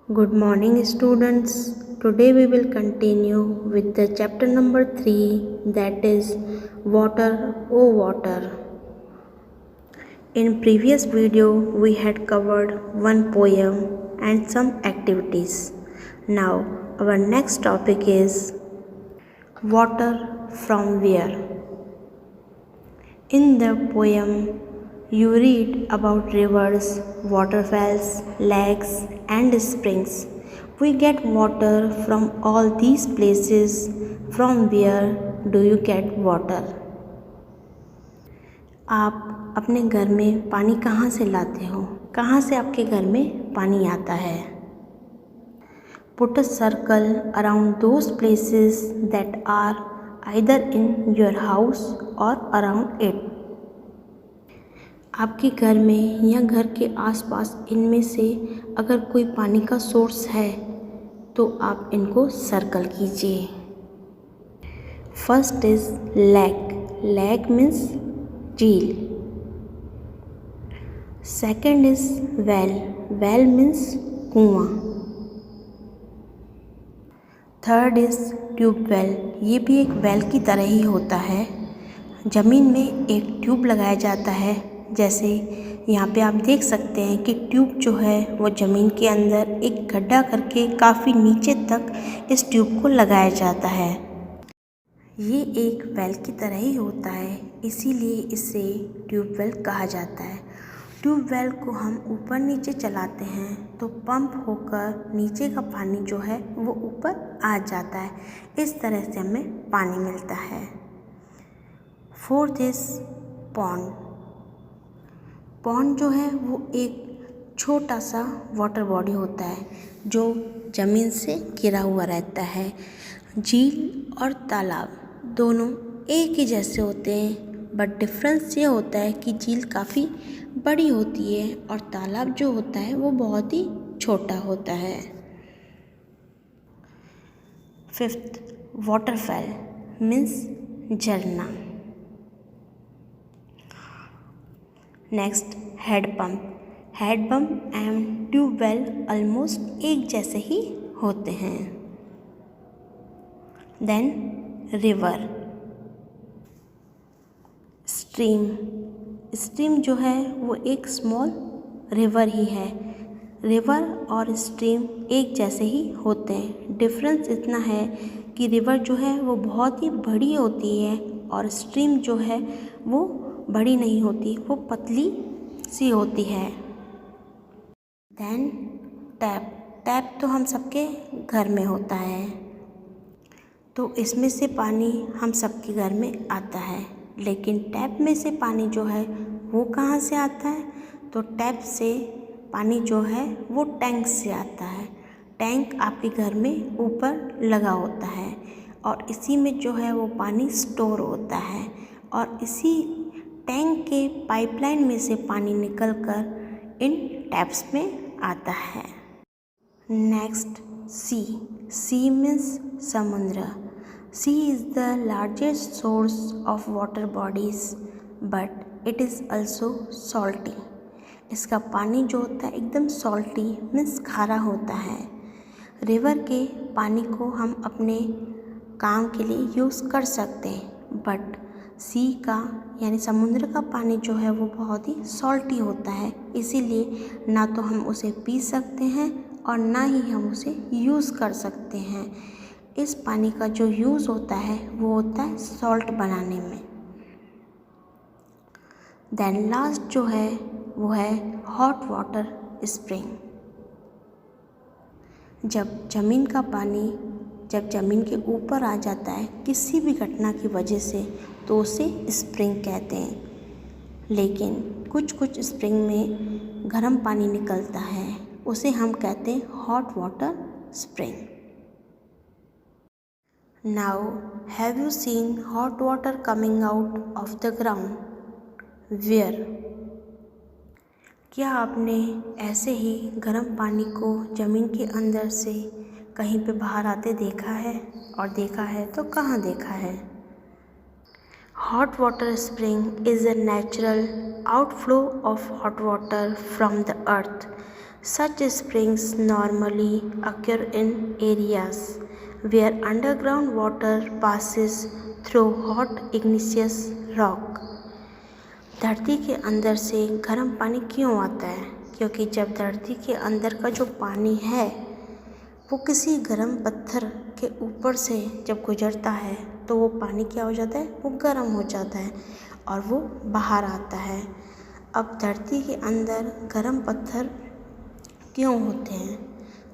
Good morning, students. Today we will continue with the chapter number 3, that is Water, O Water. In previous video we had covered one poem and some activities. Now our next topic is water from where. In the poem you read about rivers, waterfalls, lakes and springs. We get water from all these places. From where do you get water? आप अपने घर में पानी कहाँ से लाते हो? कहाँ से आपके घर में पानी आता है? Put a circle around those places that are either in your house or around it. आपके घर में या घर के आसपास इनमें से अगर कोई पानी का सोर्स है तो आप इनको सर्कल कीजिए. First is lake. Lake means झील. Second is well. Well means कुआं. Third is tubewell. ये भी एक वेल की तरह ही होता है. ज़मीन में एक ट्यूब लगाया जाता है. जैसे यहाँ पे आप देख सकते हैं कि ट्यूब जो है वो ज़मीन के अंदर एक गड्ढा करके काफ़ी नीचे तक इस ट्यूब को लगाया जाता है. ये एक वेल की तरह ही होता है, इसीलिए इसे ट्यूबवेल कहा जाता है. ट्यूबवेल को हम ऊपर नीचे चलाते हैं तो पंप होकर नीचे का पानी जो है वो ऊपर आ जाता है. इस तरह से हमें पानी मिलता है. Fourth is pond. पॉन्ड जो है वो एक छोटा सा वाटर बॉडी होता है जो ज़मीन से घिरा हुआ रहता है. झील और तालाब दोनों एक ही जैसे होते हैं, बट डिफरेंस ये होता है कि झील काफ़ी बड़ी होती है और तालाब जो होता है वो बहुत ही छोटा होता है. फिफ्थ वाटरफॉल मीन्स झरना. Next handpump. Handpump and tubewell almost एक जैसे ही होते हैं. Then river. स्ट्रीम. स्ट्रीम जो है वो एक स्मॉल रिवर ही है. रिवर और स्ट्रीम एक जैसे ही होते हैं. डिफरेंस इतना है कि रिवर जो है वो बहुत ही बड़ी होती है और स्ट्रीम जो है वो बड़ी नहीं होती, वो पतली सी होती है. Then tap. टैप तो हम सबके घर में होता है, तो इसमें से पानी हम सबके घर में आता है. लेकिन टैप में से पानी जो है वो कहाँ से आता है? तो टैप से पानी जो है वो टैंक से आता है. टैंक आपके घर में ऊपर लगा होता है और इसी में जो है वो पानी स्टोर होता है और इसी टैंक के पाइपलाइन में से पानी निकलकर इन टैप्स में आता है. नेक्स्ट सी. सी मीन्स समुद्र. Sea is the largest source of water bodies but it is also salty. इसका पानी जो होता है एकदम सॉल्टी मीन्स खारा होता है. रिवर के पानी को हम अपने काम के लिए यूज़ कर सकते हैं, बट सी का यानी समुद्र का पानी जो है वो बहुत ही सॉल्टी होता है. इसीलिए ना तो हम उसे पी सकते हैं और ना ही हम उसे यूज़ कर सकते हैं. इस पानी का जो यूज़ होता है वो होता है सॉल्ट बनाने में. देन लास्ट जो है वो है हॉट वाटर स्प्रिंग. जब ज़मीन के ऊपर आ जाता है किसी भी घटना की वजह से तो उसे स्प्रिंग कहते हैं. लेकिन कुछ स्प्रिंग में गर्म पानी निकलता है, उसे हम कहते हैं hot water spring. Now have you seen hot water coming out of the ground? Where. क्या आपने ऐसे ही गर्म पानी को ज़मीन के अंदर से कहीं पे बाहर आते देखा है? और देखा है तो कहाँ देखा है? Hot water spring is a natural outflow of hot water from the earth. Such springs normally occur in areas where underground water passes through hot igneous rock. धरती के अंदर से गर्म पानी क्यों आता है? क्योंकि जब धरती के अंदर का जो पानी है वो किसी गर्म पत्थर के ऊपर से जब गुजरता है तो वो पानी क्या हो जाता है? वो गर्म हो जाता है और वो बाहर आता है। अब धरती के अंदर गर्म पत्थर क्यों होते हैं?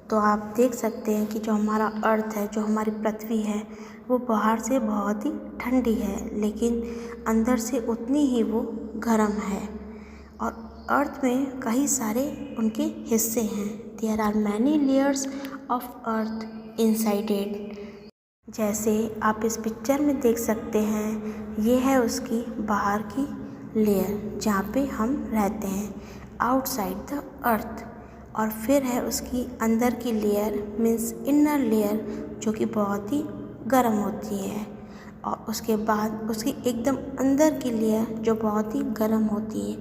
तो आप देख सकते हैं कि जो हमारा अर्थ है, जो हमारी पृथ्वी है, वो बाहर से बहुत ही ठंडी है लेकिन अंदर से उतनी ही वो गर्म है। और अर्थ में कई सारे उनके हिस्से हैं। There are many layers of earth inside it. जैसे आप इस पिक्चर में देख सकते हैं, ये है उसकी बाहर की लेयर जहाँ पे हम रहते हैं, आउटसाइड द अर्थ। और फिर है उसकी अंदर की लेयर मीन्स इनर लेयर, जो कि बहुत ही गर्म होती है। और उसके बाद उसकी एकदम अंदर की लेयर जो बहुत ही गर्म होती है,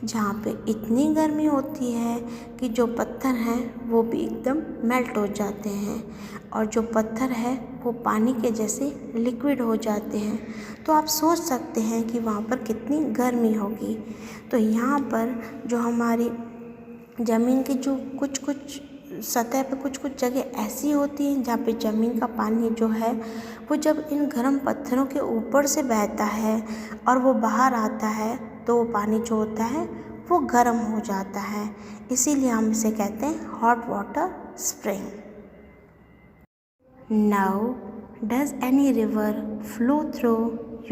जहाँ पे इतनी गर्मी होती है कि जो पत्थर हैं वो भी एकदम मेल्ट हो जाते हैं और जो पत्थर है वो पानी के जैसे लिक्विड हो जाते हैं। तो आप सोच सकते हैं कि वहाँ पर कितनी गर्मी होगी। तो यहाँ पर जो हमारी ज़मीन की जो कुछ कुछ सतह पे कुछ कुछ जगह ऐसी होती हैं जहाँ पे ज़मीन का पानी जो है वो जब इन गर्म पत्थरों के ऊपर से बहता है और वो बाहर आता है तो वो पानी जो होता है वो गर्म हो जाता है। इसीलिए हम इसे कहते हैं hot water spring. Now does any river flow through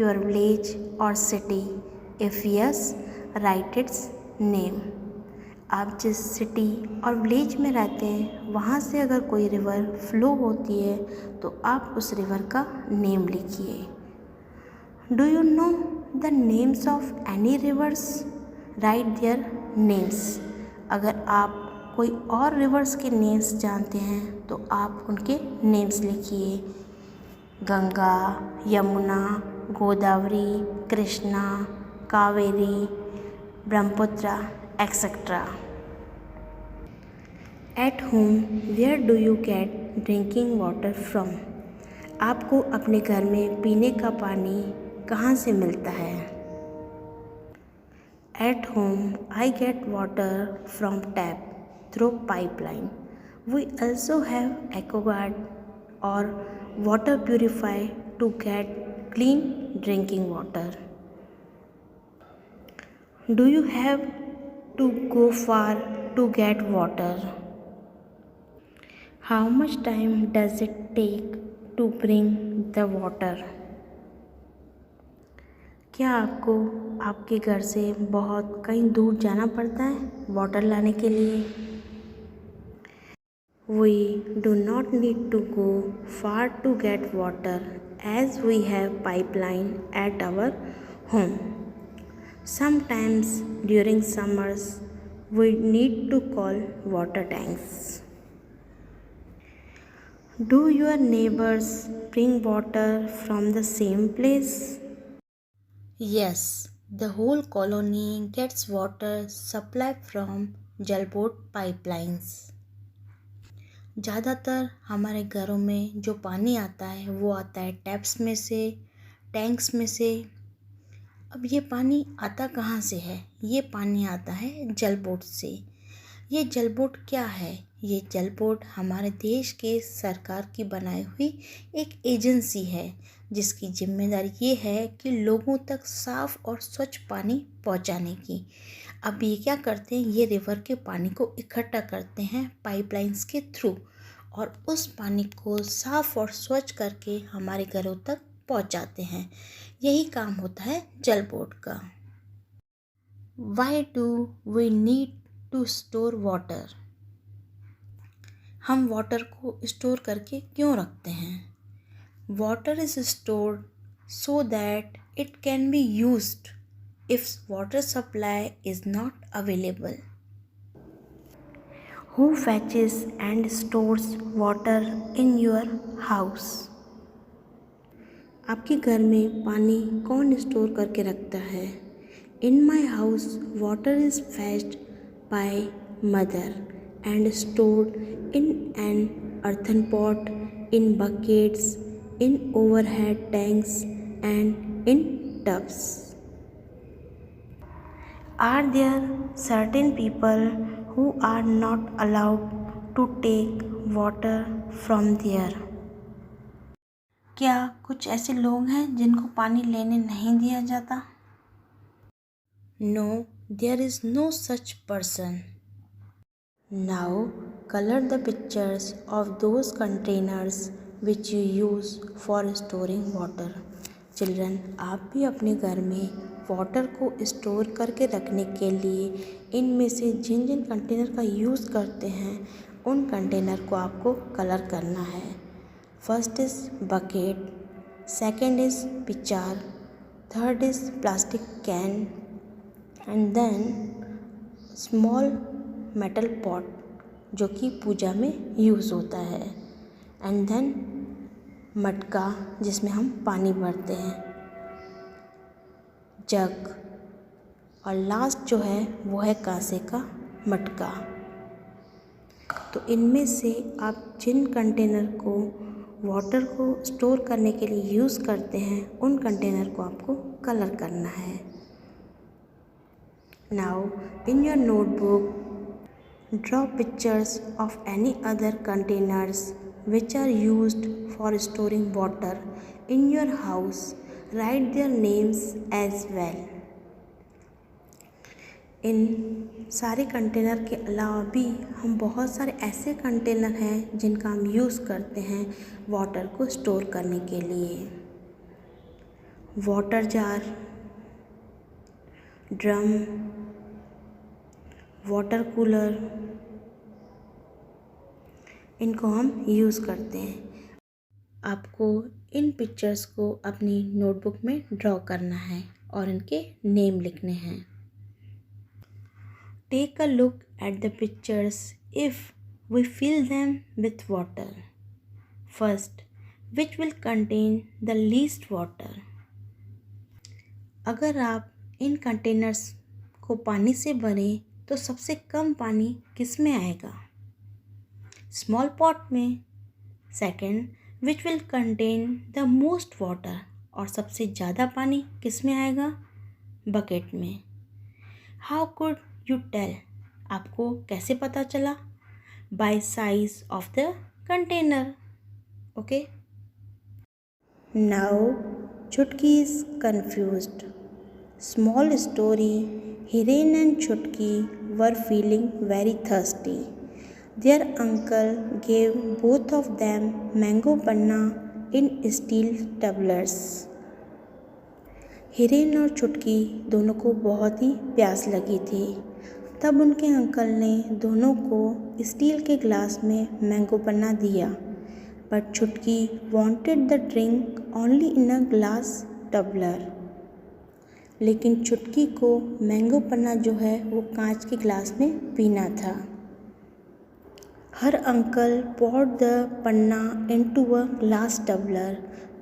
your village और city? If yes, right its name. आप जिस सिटी और विलेज में रहते हैं वहाँ से अगर कोई रिवर फ्लो होती है तो आप उस रिवर का नेम लिखिए। Do you know the names of any reverse? Right their names. अगर आप कोई और रिवर्स के नेम्स जानते हैं तो आप उनके नेम्स लिखिए। Ganga, Yamuna, Godavari, Krishna, Kaveri, Brahmaputra, etc. At home, where do you get drinking water from? आपको अपने घर में पीने का पानी कहाँ से मिलता है? At home, I get water from tap through pipeline. We also have AquaGuard or water purify to get clean drinking water. Do you have to go far to get water? How much time does it take to bring the water? क्या आपको आपके घर से बहुत कहीं दूर जाना पड़ता है वाटर लाने के लिए? We do not need to go far to get water as we have pipeline at our home. Sometimes during summers we need to call water tanks. Do your neighbors bring water from the same place? Yes, the whole colony gets water supply from Jal Board pipelines. ज़्यादातर हमारे घरों में जो पानी आता है वो आता है टैप्स में से, टैंक्स में से। अब ये पानी आता कहाँ से है? ये पानी आता है जल बोर्ड से। ये जल बोर्ड क्या है? ये जल बोर्ड हमारे देश के सरकार की बनाई हुई एक एजेंसी है जिसकी जिम्मेदारी ये है कि लोगों तक साफ़ और स्वच्छ पानी पहुंचाने की। अब ये क्या करते हैं? ये रिवर के पानी को इकट्ठा करते हैं पाइपलाइंस के थ्रू और उस पानी को साफ़ और स्वच्छ करके हमारे घरों तक पहुंचाते हैं। यही काम होता है जल बोर्ड का। Why do we need to store water? हम वाटर को स्टोर करके क्यों रखते हैं? Water is stored so that it can be used if water supply is not available. Who fetches and stores water in your house? आपके घर में पानी कौन स्टोर करके रखता है? In my house, water is fetched by mother and stored in an earthen pot, in buckets, in overhead tanks, and in tubs. Are there certain people who are not allowed to take water from there? क्या कुछ ऐसे लोग हैं जिनको पानी लेने नहीं दिया जाता? No, there is no such person. Now color the pictures of those containers which you use for storing water. Children, आप भी अपने घर में वाटर को स्टोर करके रखने के लिए इनमें से जिन जिन कंटेनर का यूज़ करते हैं उन कंटेनर को आपको कलर करना है. First is bucket, second is pitcher, third is plastic can, and then small metal pot जो कि पूजा में यूज़ होता है, एंड देन मटका जिसमें हम पानी भरते हैं, जग, और लास्ट जो है वो है कांसे का मटका. तो इनमें से आप जिन कंटेनर को वाटर को स्टोर करने के लिए यूज़ करते हैं उन कंटेनर को आपको कलर करना है. Now in your notebook, draw pictures of any other containers which are used for storing water in your house. Write their names as well. इन सारे कंटेनर के अलावा भी हम बहुत सारे ऐसे कंटेनर हैं जिनका हम यूज़ करते हैं वाटर को स्टोर करने के लिए. Water jar, drum, water cooler, इनको हम यूज़ करते हैं. आपको इन पिक्चर्स को अपनी नोटबुक में ड्रॉ करना है और इनके नेम लिखने हैं. Take a look at the pictures if we fill them with water. First, which will contain the least water? अगर आप इन कंटेनर्स को पानी से भरें तो सबसे कम पानी किस में आएगा? स्मॉल पॉट में. Second, which will contain the most water, और सबसे ज़्यादा पानी किस में आएगा? बकेट में. हाउ कुड यू टेल, आपको कैसे पता चला? By size of the container. Okay. Now Chutki is confused. Small story. Hiren and Chutki were feeling very thirsty. Their uncle gave both of them mango panna in steel tumblers. Hiren और चुटकी दोनों को बहुत ही प्यास लगी थी. तब उनके अंकल ने दोनों को स्टील के ग्लास में मैंगो पन्ना दिया. But Chutki wanted the drink only in a glass tumbler. लेकिन चुटकी को मैंगो पन्ना जो है वो कांच के ग्लास में पीना था. Her uncle poured the panna into a glass tumbler,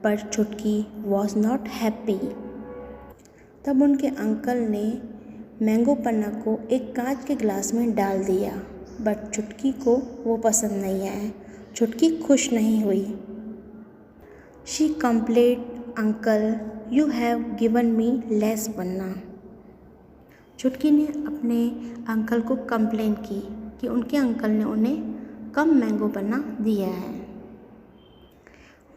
but Chutki was not happy. तब उनके अंकल ने मैंगो पन्ना को एक कांच के ग्लास में डाल दिया, बट चुटकी को वो पसंद नहीं आया. चुटकी खुश नहीं हुई. She complained, uncle you have given me less panna. Chutki ने अपने अंकल को कंप्लेंट की कि उनके अंकल ने उन्हें कम मैंगो पन्ना दिया है.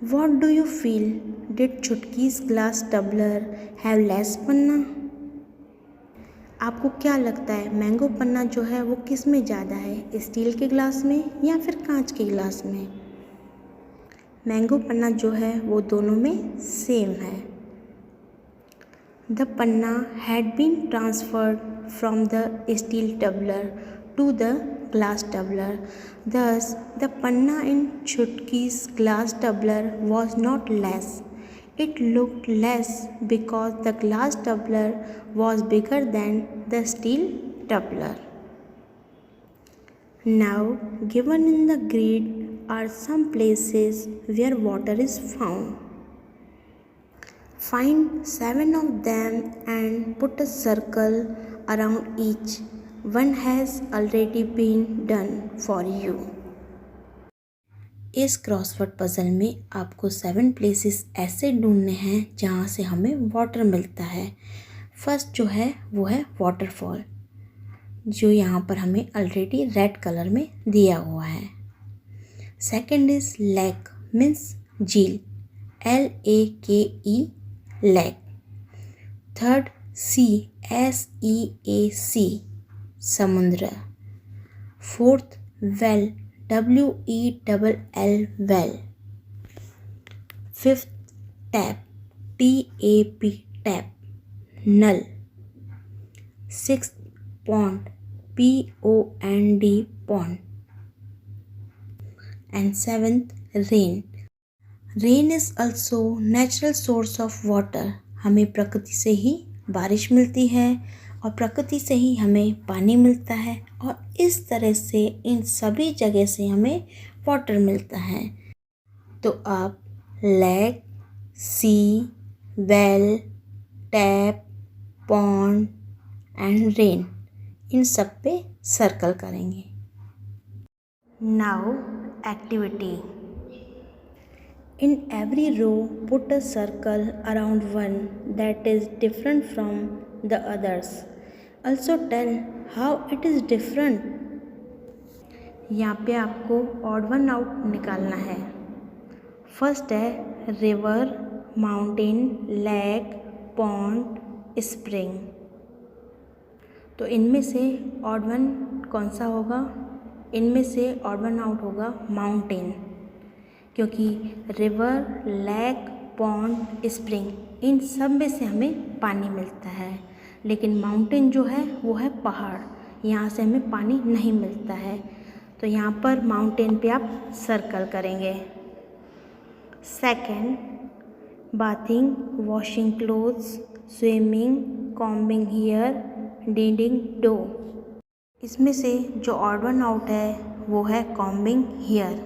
What do you feel, did Chutki's glass tumbler have less panna? आपको क्या लगता है मैंगो पन्ना जो है वो किस में ज़्यादा है, स्टील के ग्लास में या फिर कांच के ग्लास में? मैंगो पन्ना जो है वो दोनों में सेम है. The panna had been transferred from the steel tumbler to the glass tumbler. Thus, the panna in Chutki's glass tumbler was not less. It looked less because the glass tumbler was bigger than the steel tumbler. Now, given in the grid are some places where water is found. Find 7 of them and put a circle around each. one has already been done for you. इस crossword puzzle में आपको 7 places ऐसे ढूंढने हैं जहाँ से हमें water मिलता है। फर्स्ट जो है वो है वाटरफॉल, जो यहाँ पर हमें ऑलरेडी रेड कलर में दिया हुआ है। सेकंड इज लेक मीन्स झील, LAKE lake. Third sea, SEAC समुद्र। Fourth well, WELL well. Fifth tap, TAP tap नल। Sixth pond, POND pond. And seventh rain. Rain is also natural source of water. हमें प्रकृति से ही बारिश मिलती है और प्रकृति से ही हमें पानी मिलता है, और इस तरह से इन सभी जगह से हमें वाटर मिलता है। तो आप lake, sea, well, tap, pond and rain इन सब पे सर्कल करेंगे। Now activity. In every row, put a circle around one that is different from the others. Also tell how it is different. यहाँ पे आपको odd one out निकालना है। First है river, mountain, lake, pond, spring. तो इनमें से odd one कौन सा होगा? इनमें से odd one आउट होगा माउंटेन, क्योंकि river, lake, pond, spring in सब में से हमें पानी मिलता है, लेकिन माउंटेन जो है वो है पहाड़, यहाँ से हमें पानी नहीं मिलता है। तो यहाँ पर माउंटेन पे आप सर्कल करेंगे। Second, bathing, washing clothes, swimming, combing hair, kneading dough. इसमें से जो ऑड वन आउट है वो है कॉम्बिंग हेयर।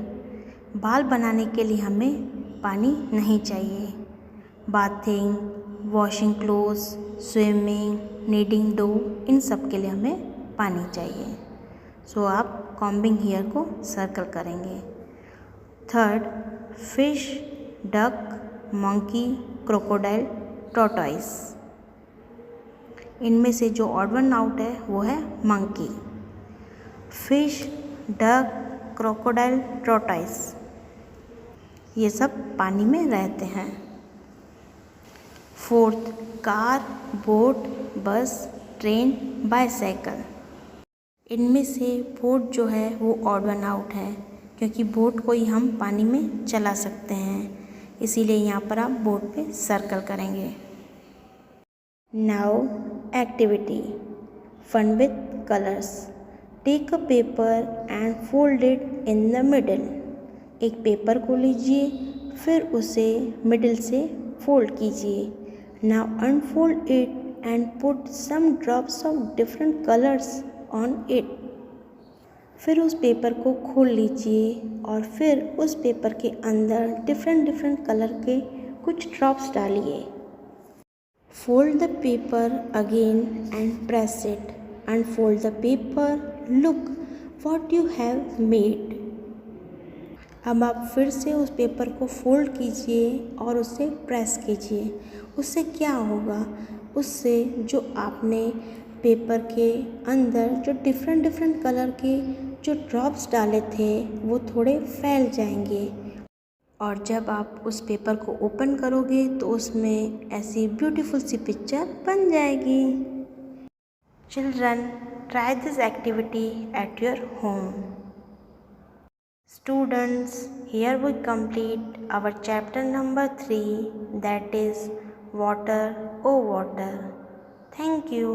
बाल बनाने के लिए हमें पानी नहीं चाहिए। Bathing, washing clothes, swimming, kneading dough इन सब के लिए हमें पानी चाहिए। सो आप कॉम्बिंग हेयर को सर्कल करेंगे। Third, fish, duck, monkey, crocodile, tortoise. इनमें से जो ऑड वन आउट है वो है monkey. Fish, duck, crocodile, tortoise ये सब पानी में रहते हैं। Fourth, car, boat, bus, train, bicycle. इनमें से बोट जो है वो ऑड वन आउट है, क्योंकि बोट को ही हम पानी में चला सकते हैं, इसीलिए यहाँ पर आप बोट पे सर्कल करेंगे। Now activity, fun with colours. Take a paper and fold it in the middle. एक पेपर को लीजिए, फिर उसे मिडिल से फोल्ड कीजिए। Now unfold it and put some drops of different colours on it. फिर उस पेपर को खोल लीजिए और फिर उस पेपर के अंदर डिफरेंट कलर के कुछ ड्रॉप्स डालिए। Fold the paper again and press it. Unfold the paper, look what you have made. अब आप फिर से उस पेपर को फोल्ड कीजिए और उसे प्रेस कीजिए। उससे क्या होगा? उससे जो आपने पेपर के अंदर जो डिफरेंट कलर के जो ड्रॉप्स डाले थे वो थोड़े फैल जाएंगे, और जब आप उस पेपर को ओपन करोगे तो उसमें ऐसी ब्यूटीफुल सी पिक्चर बन जाएगी। Children, try this activity at your home. Students, here we complete our chapter number 3, that is water, oh water. Thank you.